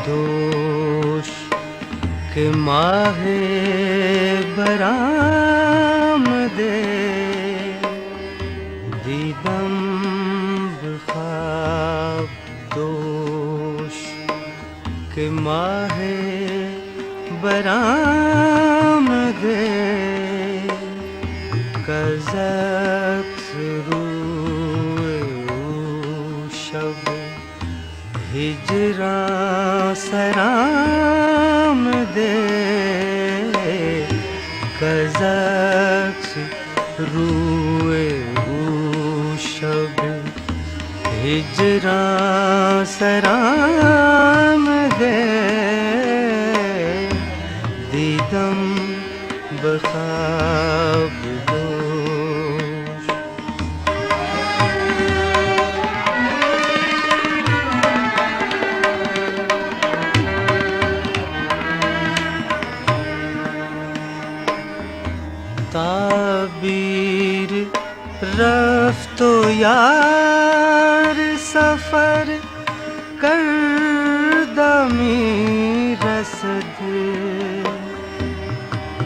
दोष के माहे बराम दे दीदम ख्वाब दोष के माहे बराम दे कज़क रूए शब हिजरा सराम दे कज़क रूए शब हिजरा सराम दे दीदम बख़ाब दोष ताबीर रफ्तो यार सफर कर दमी रसद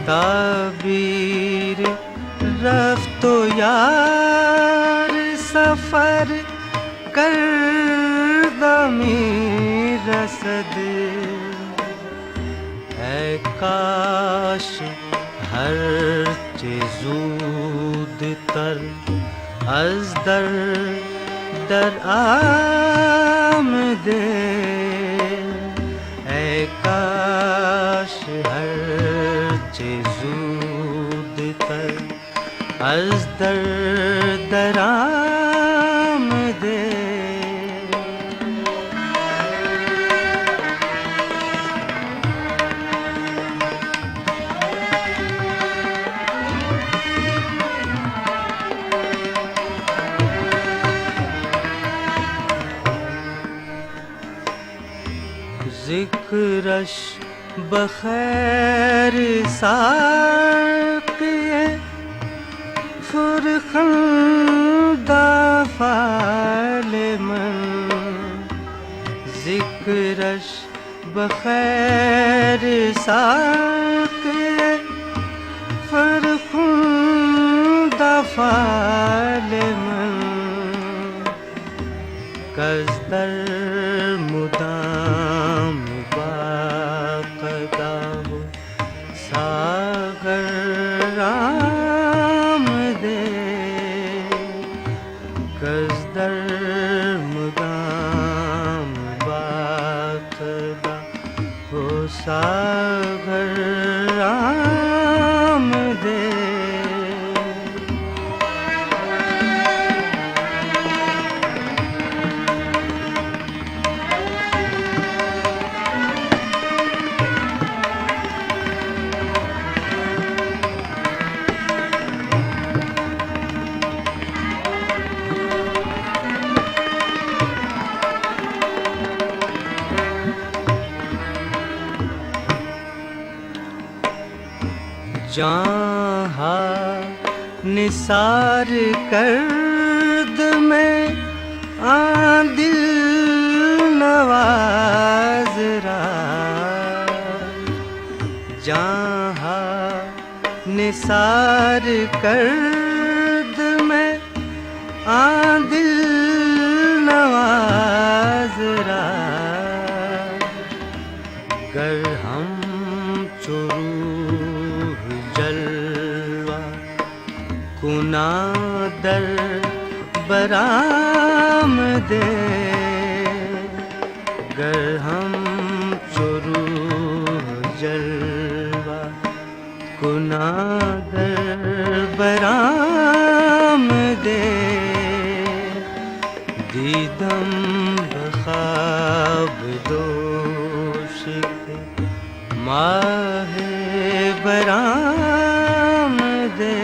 ताबीर रफ्तो यार सफर कर दमी रसद है काश हर चेज़ूद तर az dar आमदे ऐ काश हर चेज़ूद तर az dar आमदे ज़िक्रश बखैर साक़िए फ़ुरख़ंदा फ़ाले मन ज़िक्रश बखैर साक़िए फ़ुरख़ंदा फ़ाले मन कज़दर मुदाम बाक़दा हो सागर राम दे कज़दर मुदाम बाक़दा हो सागर राम दे जहाँ निसार कर्द में दिल नवाज जहाँ निसार कर्द में दिल नवाज गर हम चुरू जलवा कुना दर बराम दे गर हम चुरू जलवा कुना दर बराम दे दीदम बख़ाब दोष के माहे बराम दे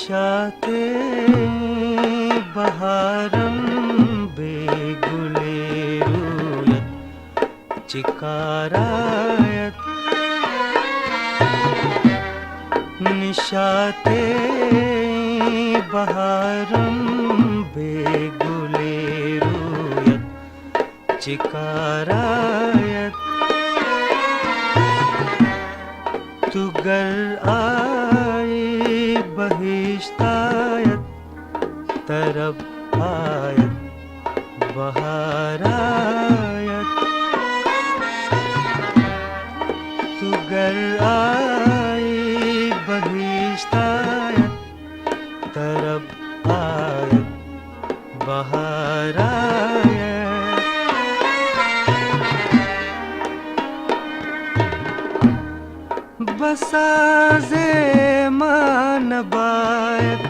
निशाते बहारम बेगुलेरुयत चिकारायत निशाते बहारम बेगुलेरुयत चिकारायत तुगर आए बहिश्तायत तरफ आयत बहारायत तुगर आए बहिश्तायत तरफ आयत बहारायत बसाज़े मानबायत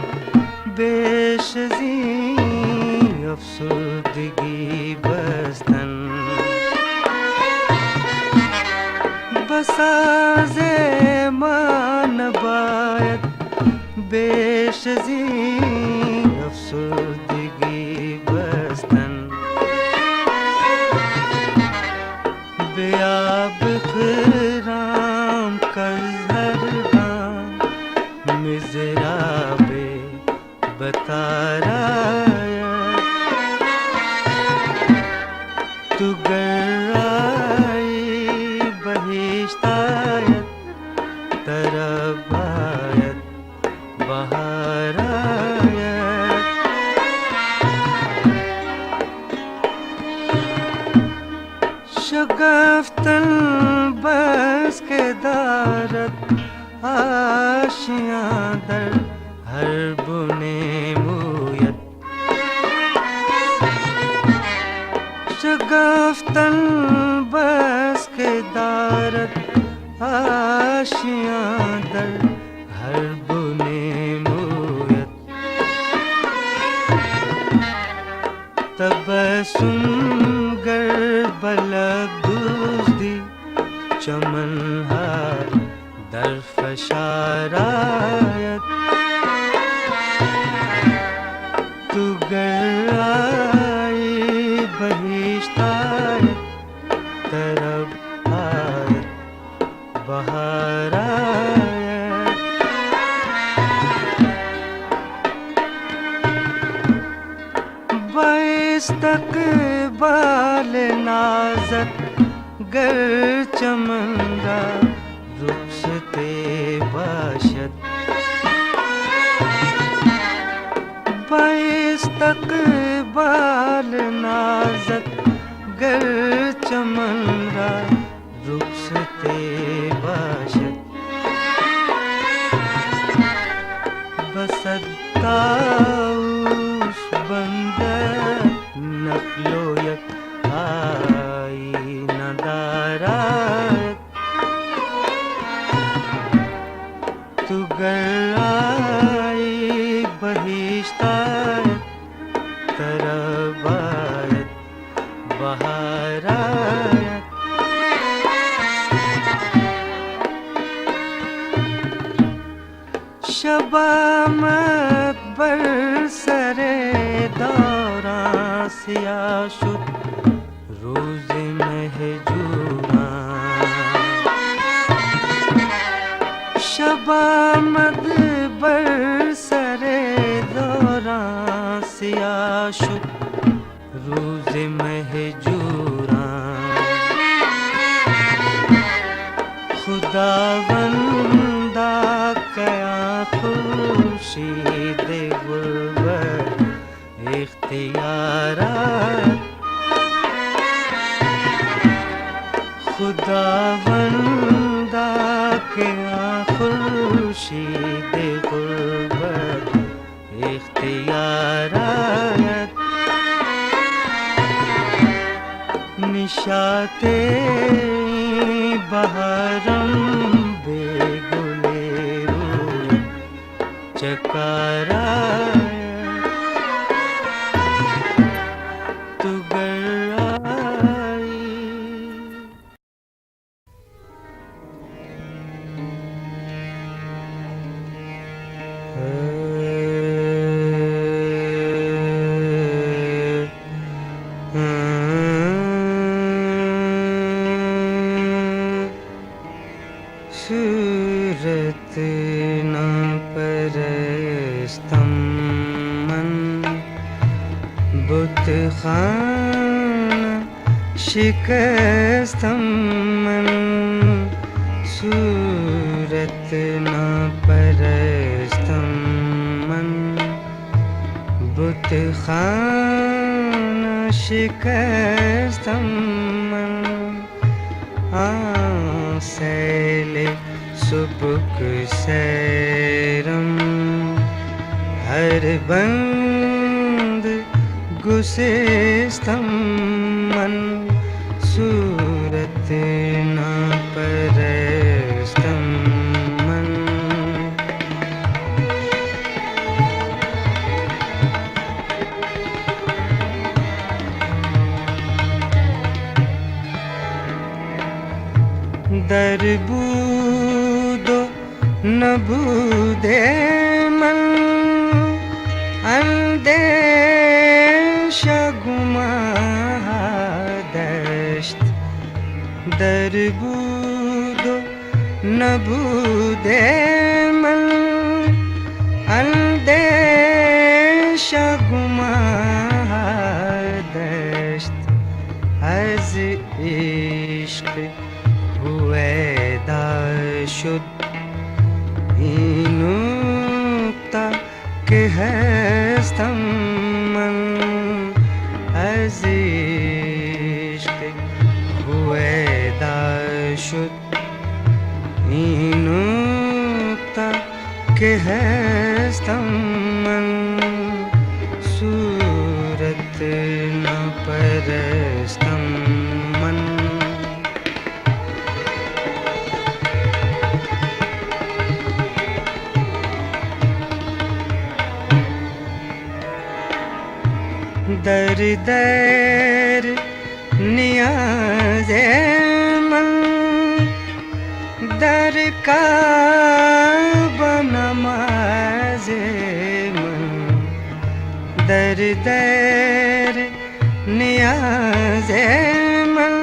बेशज़ी अफसुर्दगी बस्तन बसाज़े मानबायत बेशज़ी अफसुर्दगी बस्तन बेआब खिराम कज़हरगाम मिज़राबे बतारायत तुगर आई बहिश्तायत तरफ आयत बहारायत शगफ्तन बस के दारत आशियां दर हर बुने मुयत शगफ्तन बस के दारत आशियां दर हर बुने मुयत तबस्सुम गर बलब दुज़दी चमन हार दर फशारायत तुगर आई बहिश्तायत तरफ आयत बहारायत बाइस्तक़बाल नाज़त गर चमनगा रुख़सते बाशत बाइस्तक़बाल नाज़त गर चमनगा रुख़सते बाशत बसत्ताउस बंदर नक़लोयक आई नदारायत तुगर आई बहिश्तायत तरफ आयत बहारायत शबामत बर सरे दौरां सियाह शुद रोज़ महजूरां शबामत बर सरे दौरां सियाह शुद रोज़ महजूरां खुदावंदा कया खुर्शीद गुर्बत इख्तियारात खुदावंदा कया खुर्शीद गुर्बत इख्तियारात निशाते बहारम बेगुलेरुयत चकारायत तुगर आई सूरत न परस्तम मन बुत खाना शिकस्तम मन सूरत न परस्तम मन बुत खाना शिकस्तम मन सैले सुबुक सैरम हर बंद गुसेस्तम मन सूरत न परस्तम मन दरबूदो न बूदे मन अंदेश गुमा दश्त दरबूदो न बूदे मन अंदेश गुमा दश्त अज इश्क हुएदा शुद्ध नुक्ता के हस्तम मन अज इश्क हुएदा शुद्ध नुक्ता के हस्तम मन सूरत न परस्तम मन दर दर नियाज़े मन दर का नमाज़े मन दर दर नियाज़े मन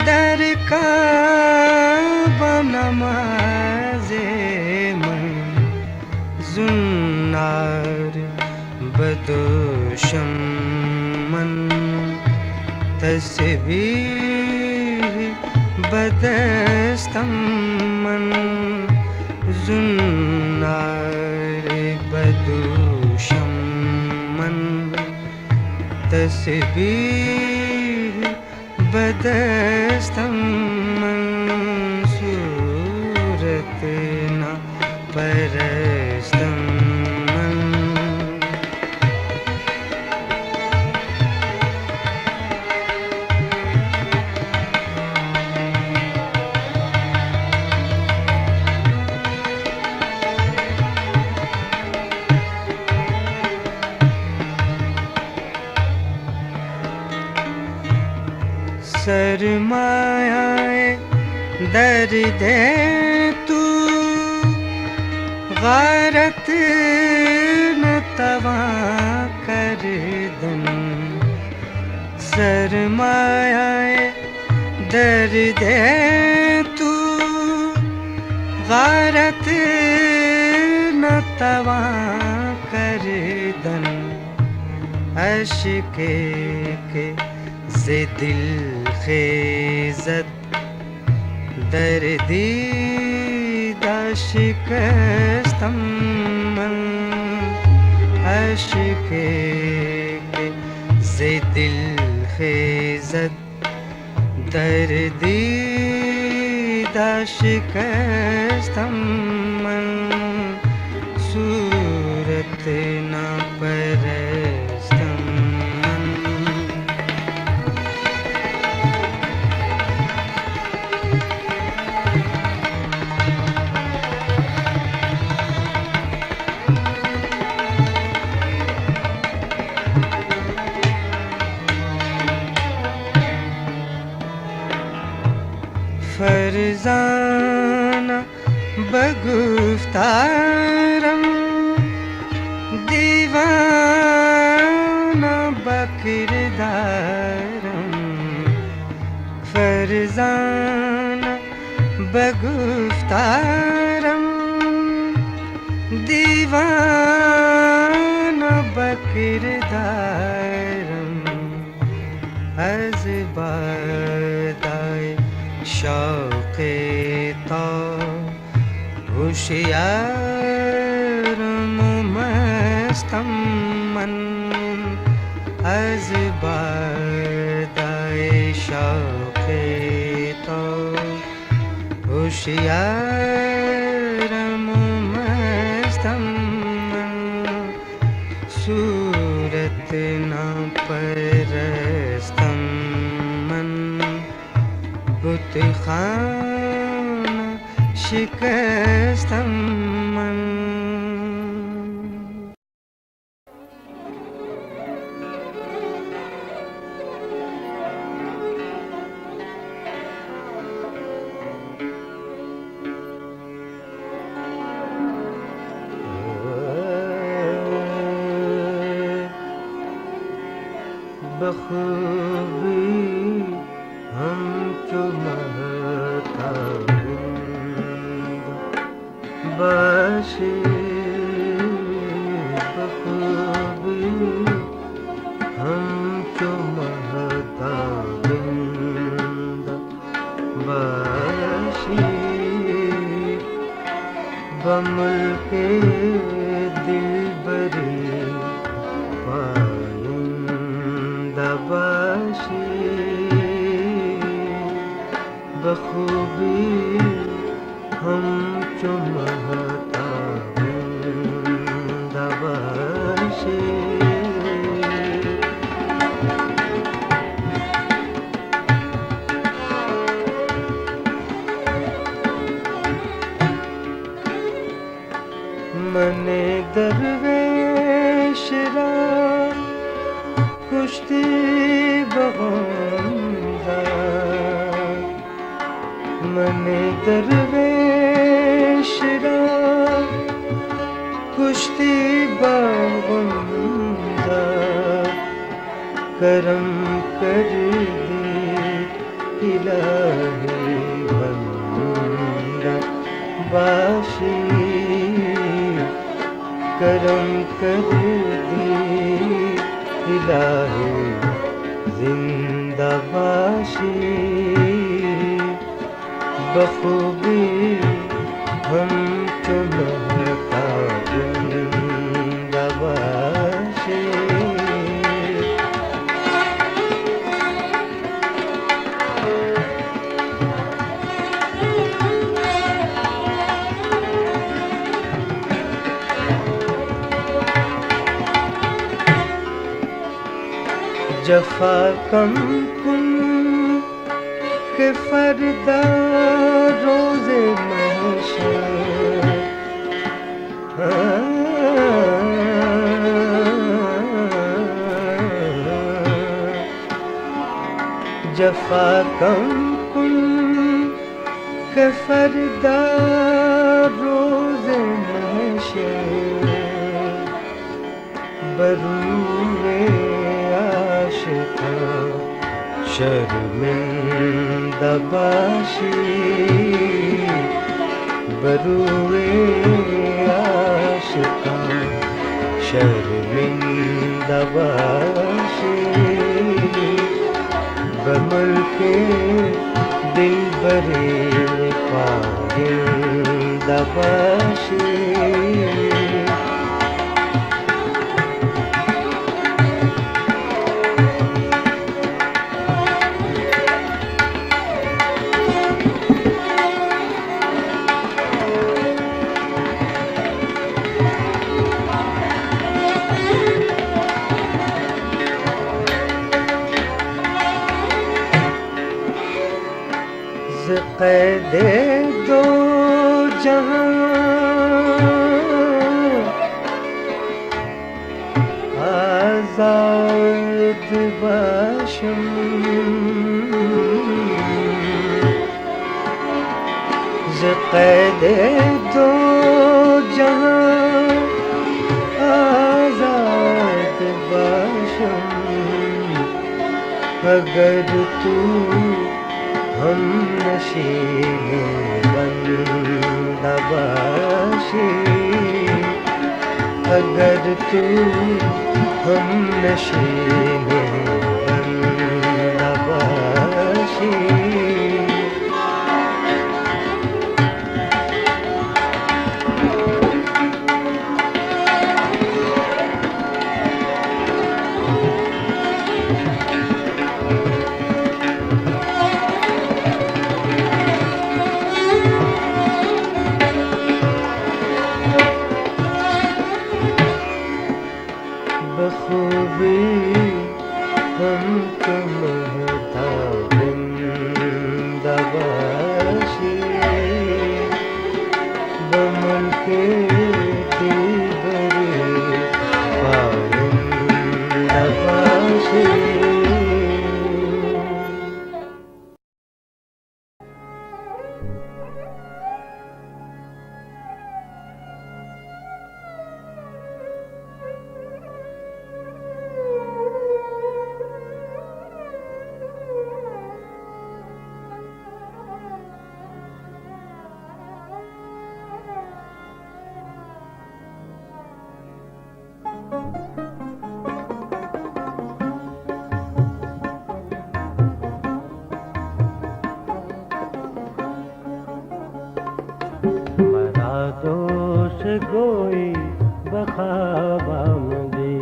दर का नमाज़े मन जुन्नार बदोशम मन तस्बीह बदस्तम मन जुन्नार बदोशम मन तस्बीह बदस्तम मन सूरत न परस्तम सरमाए दर्द तू गारत न तवा कर दम सरमाए दर्द तू गारत न तवा कर दम अश्के के से दिल खेज़त दर्दी दाशिकस्तम मन अश्के के से दिल खेज़त दर्दी दाशिकस्तम मन सूरत न परस्तम फरजाना बगुफ्तारम दीवाना बकिरदारम फरजाना बगुफ्तारम दीवाना बकिरदारम az badai शौक़े तो होशियारम मस्तम मन az badai शौक़े तो होशियारम मस्तम मन सूरत ना परस्तम मन बुत खाना शिकस्तम मन बखूबी हमको महताबिंद बाशी बखूबी हमको महताबिंद बाशी बमुल्के दिलबरी बाशी बखूबी हम चुमहता दबाशी मने दरवेश रा कुश्ती बगुंदा मने दरवेश रा कुश्ती बगुंदा करम कर दे इलाही बंदा बाशी करम कर दे इलाही जिंदाबाशी बखूबी हम चुमहता जिंदाबाशी जफा कम कुन के फरदा रोज़े महशर जफा कम कुन के फरदा रोज़े महशर बरूए शर्मिंदा बाशी बरूए आशिका शर्मिंदा बाशी बमुल्के दिलबरे पारिंदा बाशी क़ैदे दो जहां आज़ाद बाशम क़ैदे दो जहां आज़ाद बाशम अगर तू हम नशीब नबाशी अगर तू हम नशीने नबाशी बखूबी हम तुम दबाशी बमन के दीवारे दबाशी मरा दोष गोई बखाबामदी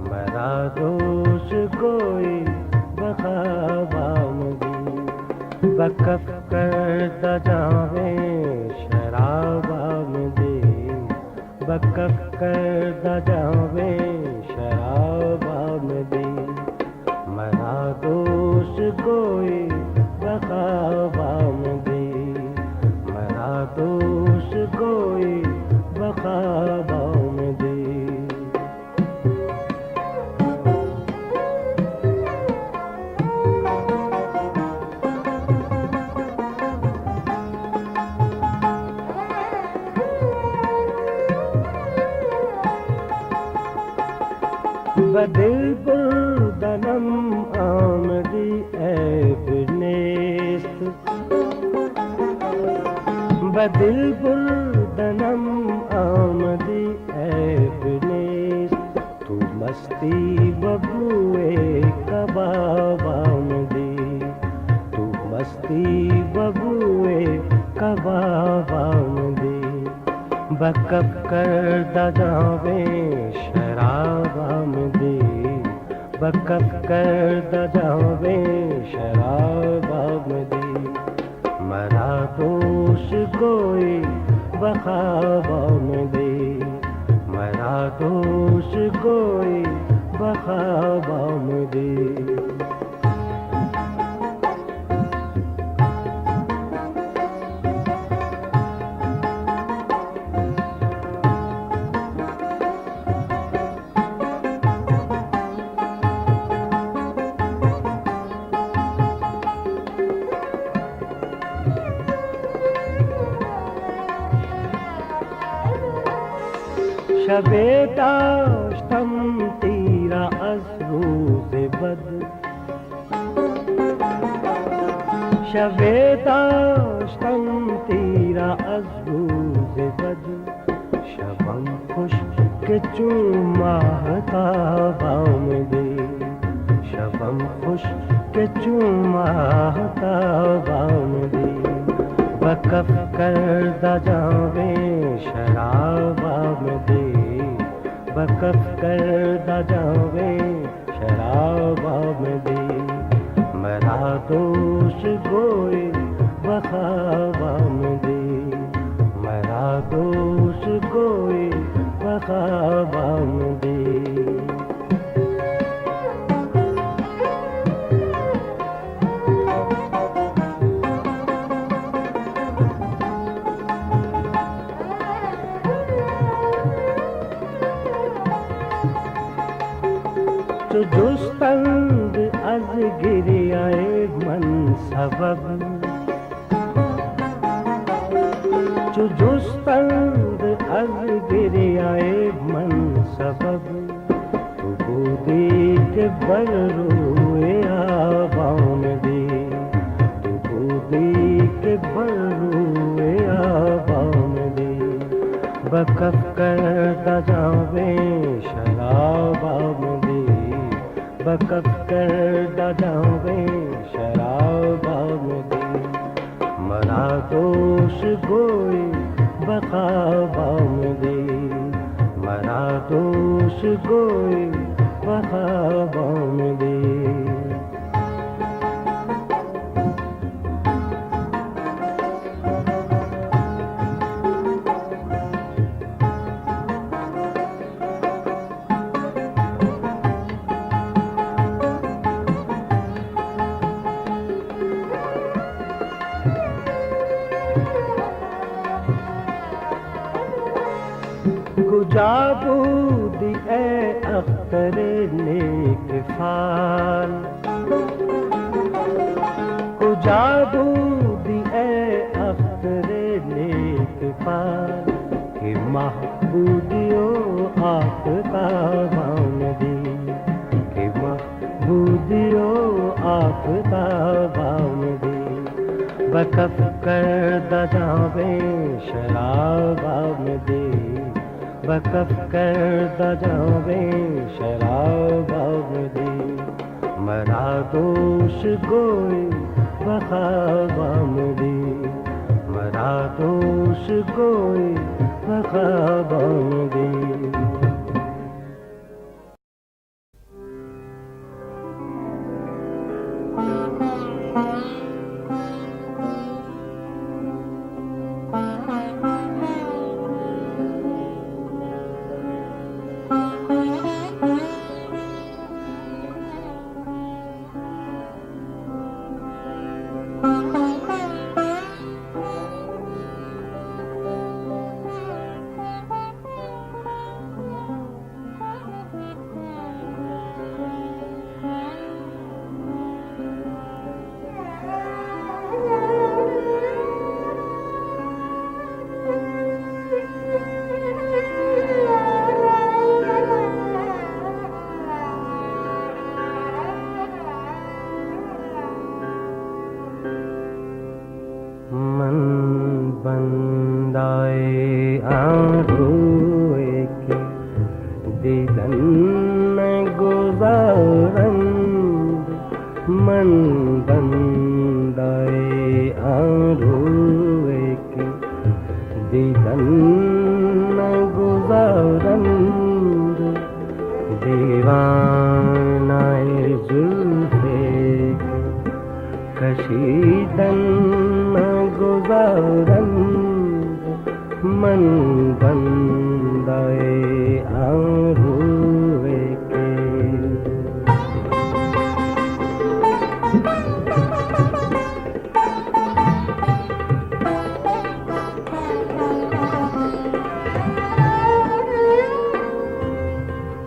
मरा दोष गोई बखाबामदी बकफ करदा जावे शराबामदी बकफ करदा जावे शराबामदी मरा दोष गोई बखाबामदी दोष गोई बखाबामदी बदिल बुर्दनम आमदी ऐब नेस्त बदिल बुर्दनम आमदी ऐब नेस्त तू मस्ती बबुए कबाबामदी तू मस्ती बबुए कबाबामदी बकब करदा जावे शराबामदी बकब करदा जावे शराबामदी मरा दोष गोई बखाबामदी मरा दोष गोई बखाबामदी शबे दाश्तम तीरा अज़ रोज़ बद शबे दाश्तम तीरा अज़ रोज़ बद शबम खुश के चूमाहताबामदी शबम खुश के चूमाहताबामदी बकफ करदा जावे शराबामदी बकफ करदा जावे शराबामदी मरा दोष गोई बखाबामदी मरा दोष गोई बखाबामदी जुस्तंद अज गिरियाए मन सबब जुस्तंद अज गिरियाए मन सबब बूदी के बर रोए आबामदी बूदी के बर रोए आबामदी वक़फ़ करदा जावें शराब आमदी, वक़फ़ करदा जावें शराब आमदी, मरा दोष गोई बख़ाब आमदी, मरा दोष गोई बख़ाब आमदी। कुजा बूदी ए अख्तर नेक फाल, कुजा बूदी ए अख्तर नेक फाल, कि महबूदियो आफ़ताब आमदी, कि महबूदियो आफ़ताब आमदी, वक़फ़ करदा जावें शराब आमदी, वक़फ़ करदा जावें शराब आमदी, मरा दोष गोई बख़ाब आमदी, मरा दोष गोई बख़ाब आमदी।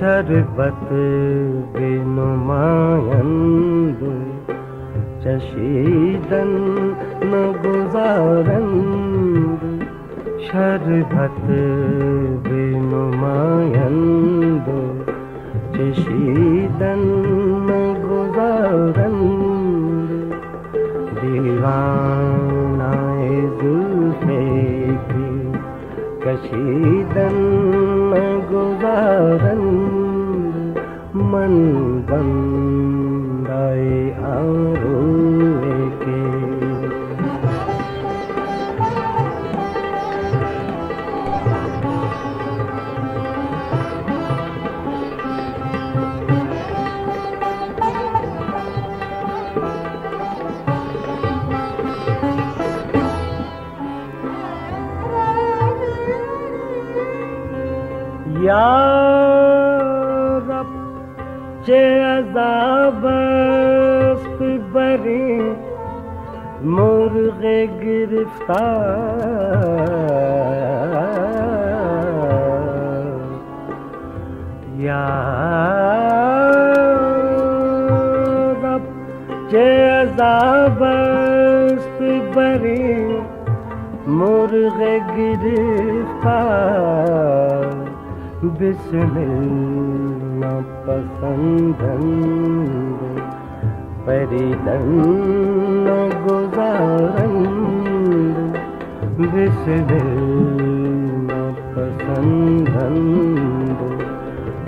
शरबत बेनुमायंद चशीदन न गुजारंद, शरबत बेनुमायंद चशीदन न गुजारंद, दीवानाए जुल्फे की कशीदन न गुजारंद, मन बंदाए आरोए के। या रब चे अज़ाबस्त बरी मुर्ग़ गिरफ्तार, या रब चे अज़ाबस्त बरी मुर्ग़ गिरफ्तार बिस्मिल नापसंदंद परिदन गुज़ारंद बिस्मिल नापसंदंद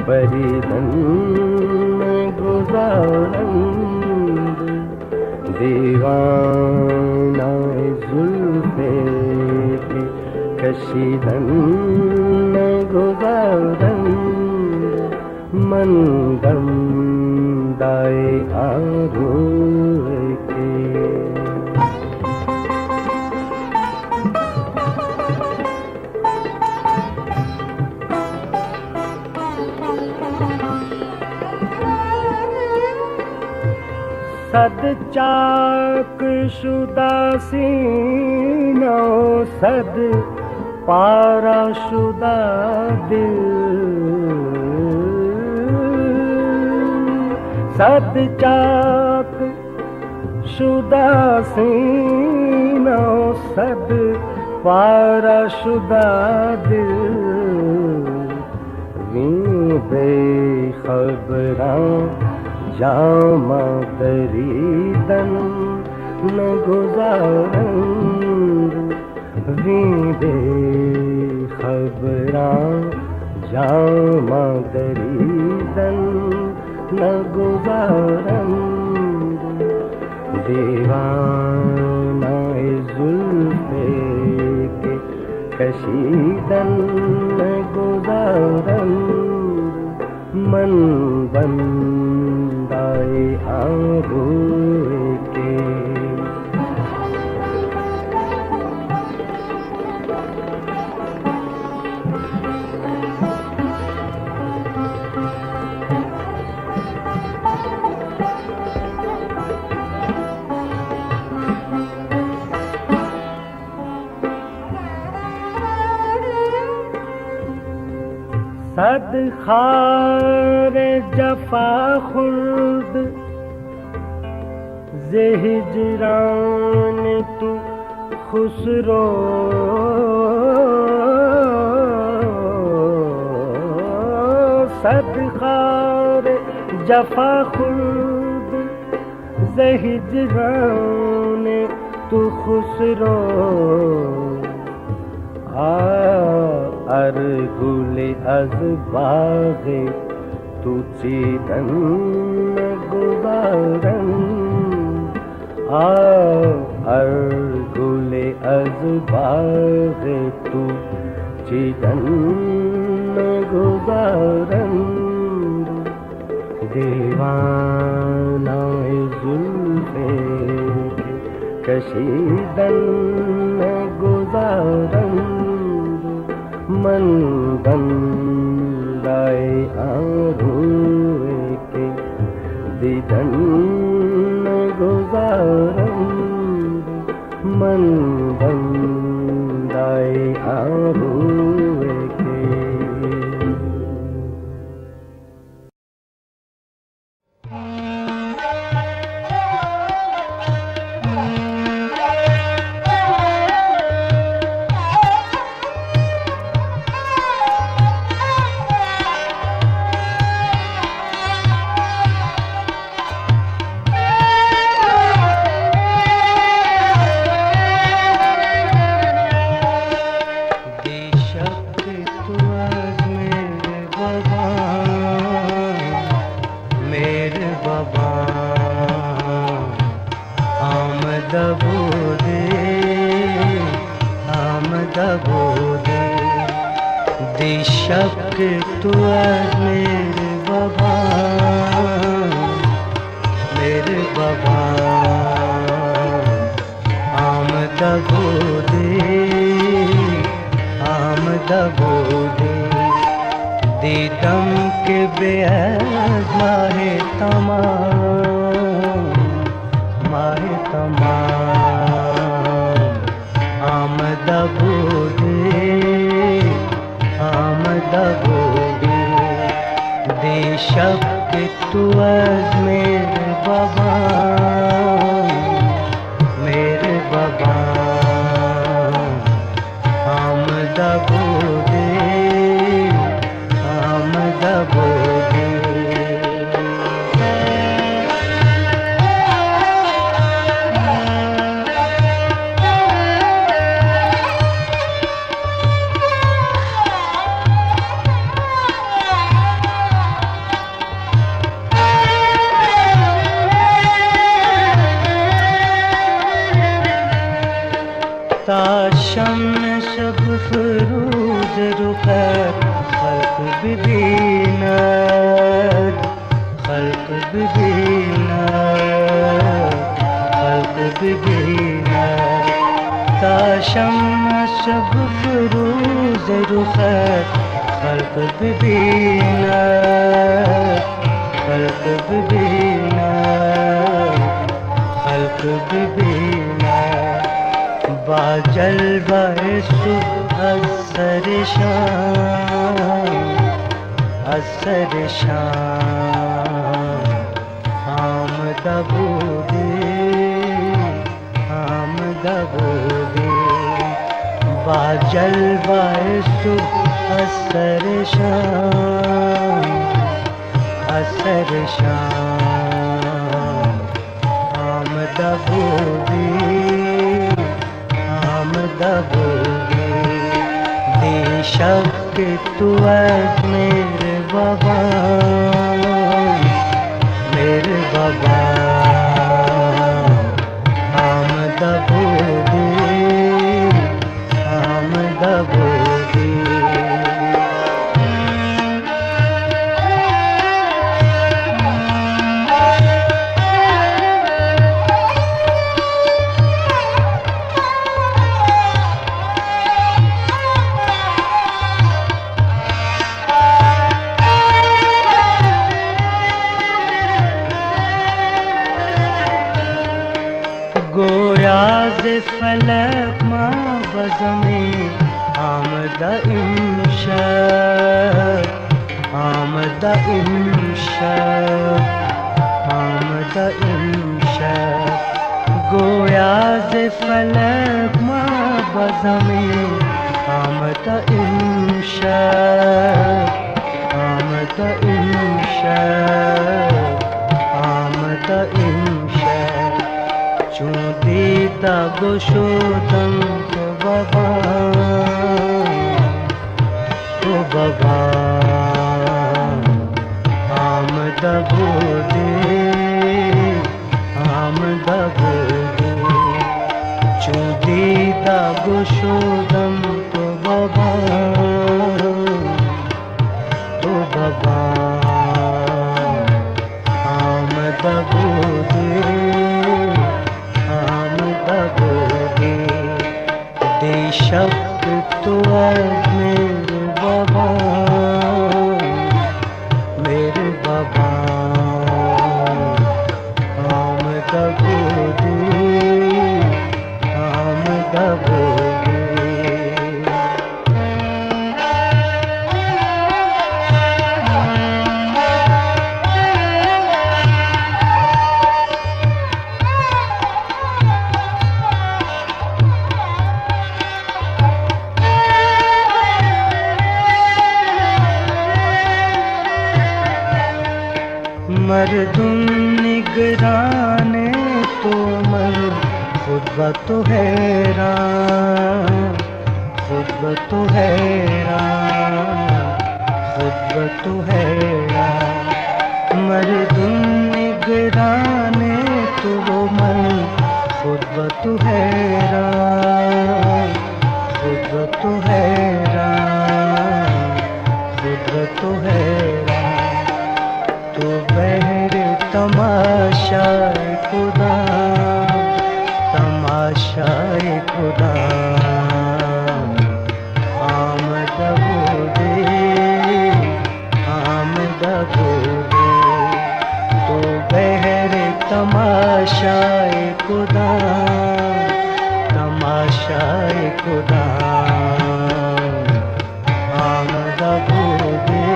परिदन गुज़ारंद दीवाना जुल्फ़े की कशीदन गुज़ारंद मंदम दाए आरूए के सद चाक शुदा सीना सद पारा शुदा दिल सद चाक शुदा सीना सद पारा शुदा दिल बेखबरां जामा दरीदन न गुज़ारंद बेखबरां जामा दरीदन न गुज़ारंद दीवाना जुल्फ़े के कशीदन न गुज़ारंद मन बंदाए आरूए के सद खार जफा खुर्द ज़े हिजरान तू खुसरो सद खार जफा खुर्द ज़े हिजरान तू खुसरो अरगुले अज़ बाग़े तू चीदन गुज़ारंद अरगुले अज़ बाग़े तू चीदन गुज़ारंद दीवाना जुल्फ़े कशीदन गुज़ारंद मन बंदाए आरूए के दीदन गुज़ारंद मन बंदाए आरूए के शक तू मेरे बाबा आमद बोदे दीदम के बेअज़ माहे तमाम आमद बोदे दे शक तू az मेरे बाबा, मेरे बाबा आमदा बोदे, आमदा बोदे। ताशम शब फरूज रुखत खल्क बिबीनत, खल्क बिबीनत, खल्क बिबीनत। ताशम शब फरूज रुखत खल्क बिबीनत, खल्क बिबीनत, खल्क बिबीनत। बाजलवाए सुबह असर शाम, असर शाम आमदा बोदे, आमदा बोदे। बाजलवाए सुबह असर शाम, असर शाम आमदा बोदे, आमदा बोदे। दे शक तू az मेरे बाबा, मेरे बाबा आमदा बोदे, आमदा बोदे। गोया ज़े फलक माँ बज़मे आमदा इमशब, आमदा इमशब, आमदा इमशब। गोया ज़े फलक माँ बज़मे आमदा इमशब, आमदा इमशब, आमदा इमशब। चूँ दीदा गोशोदम तो बाबा, तो बाबा आमदा बोदे, आमदा बोदे। चूँ दीदा गोशोदम तो बाबा, तो बाबा आमदा बोदे, आमदा बोदे। दे शक तू az मेरे बाबा, मेरे बाबा आमदा बोदे, आमदा बोदे। मर्दुम निगराने तो मर खुद ब तो हैरान, खुद ब तो हैरान, खुद ब तो हैरान। मर्दुम निगराने तो मर खुद ब तो हैरान, खुद ब तो हैरान, खुद ब तो हैरान। तो बहर तमाशाए खुदा, तमाशाए खुदा आमदा बोदे, आमदा बोदे। तो बहर तमाशाए खुदा, तमाशाए खुदा आमदा बोदे,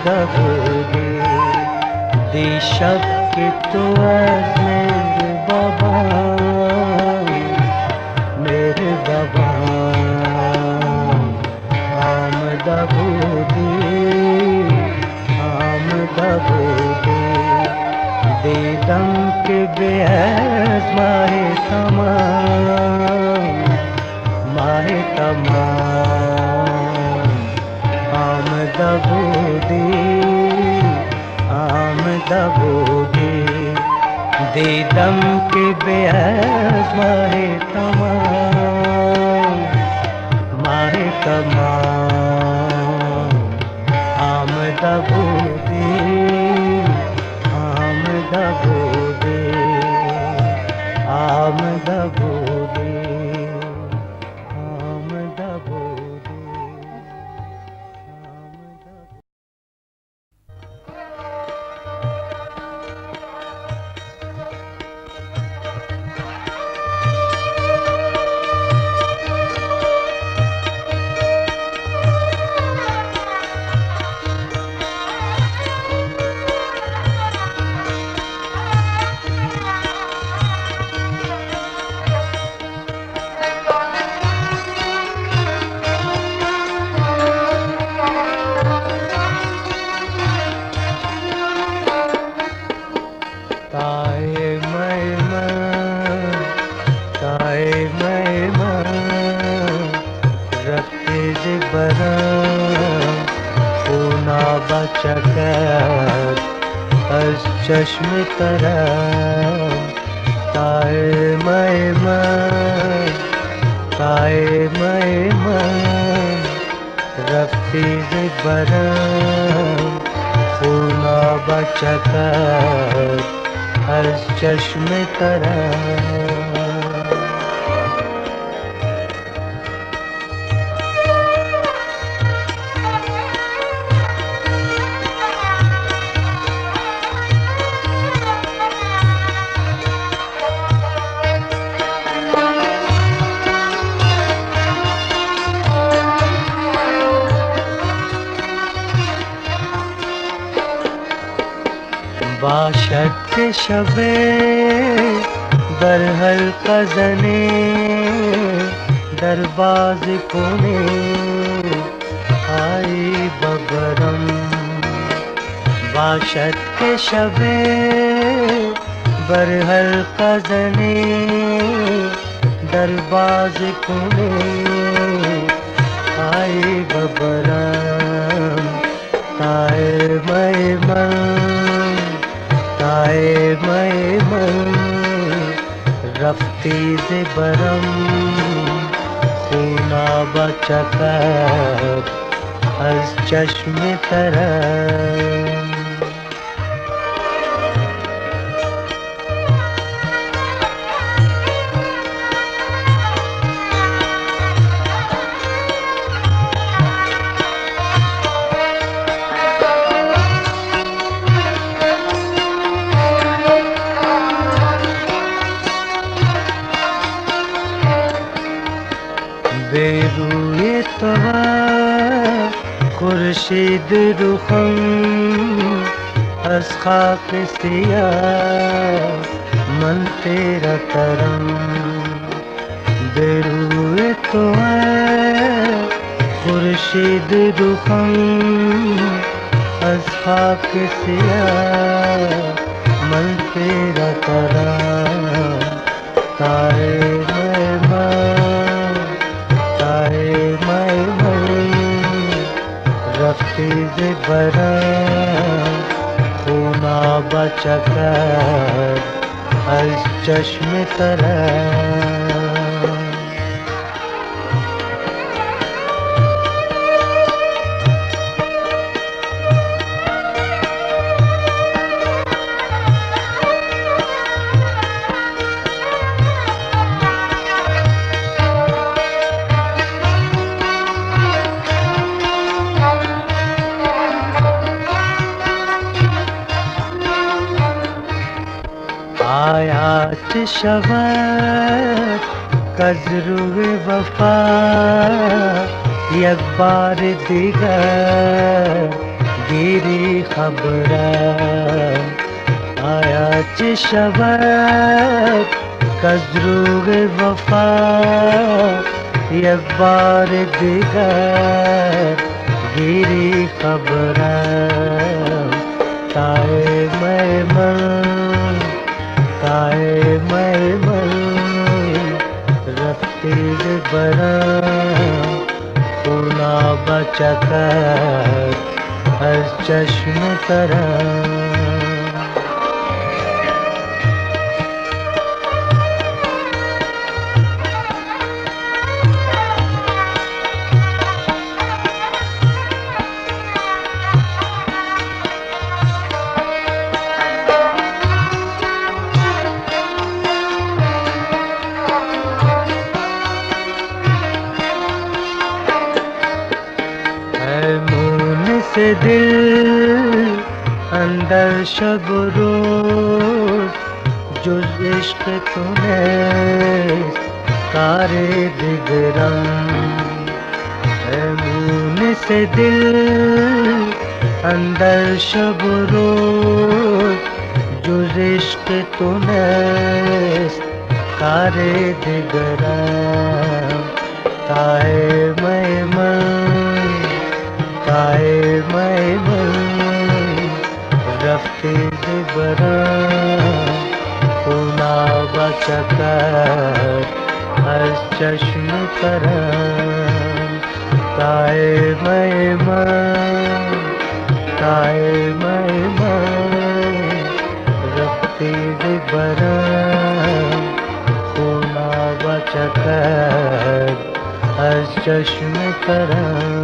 दबोगे दी शक तो आज मेरे बाबा दबोगे दे दम के बेअज़ माहे तमाम दबोगे दे दम के बेअज़ माहे तमाम दबोगे दबोगे चकर az चश्मे तरम ताए मैमन रफ्तीज बरम खूना बचकर az चश्मे तरम बाशत शबे दरहल कज़ने दरबाज कोने आई बबरम बाशत शबे बरहल कज़ने दरबाज कोने आई बबरम ताए मैमन रफ्तीज बरम खूना बचकर az चश्मे तरम बेरुए तवा खुर्शीद रुखम az खाक सिया मन तेरा करम बेरुए तवा खुर्शीद रुखम az खाक सिया मन तेरा करम ताए रफ्तीज बरम खूना बचकर az चश्मे तरम आयात शवत कज़रुए वफा एक बार दिगर गिरी खबरां आया शबक कजरूग वफा एक बार दिगर गिरी खबरां ताए मैमन रफ्ती बरा खुना बचकर हर चश्म करा से दिल अंदर शब रोज जो इश्क तूने कारे दिगरम है मून से दिल अंदर शब रोज जो इश्क तूने कारे दिगरम ताए मैमन रफ्ते बरा खुना बचकर हर चश्म करा ताए मैमन रफ्ते बरा खुना बचकर हर चश्म करा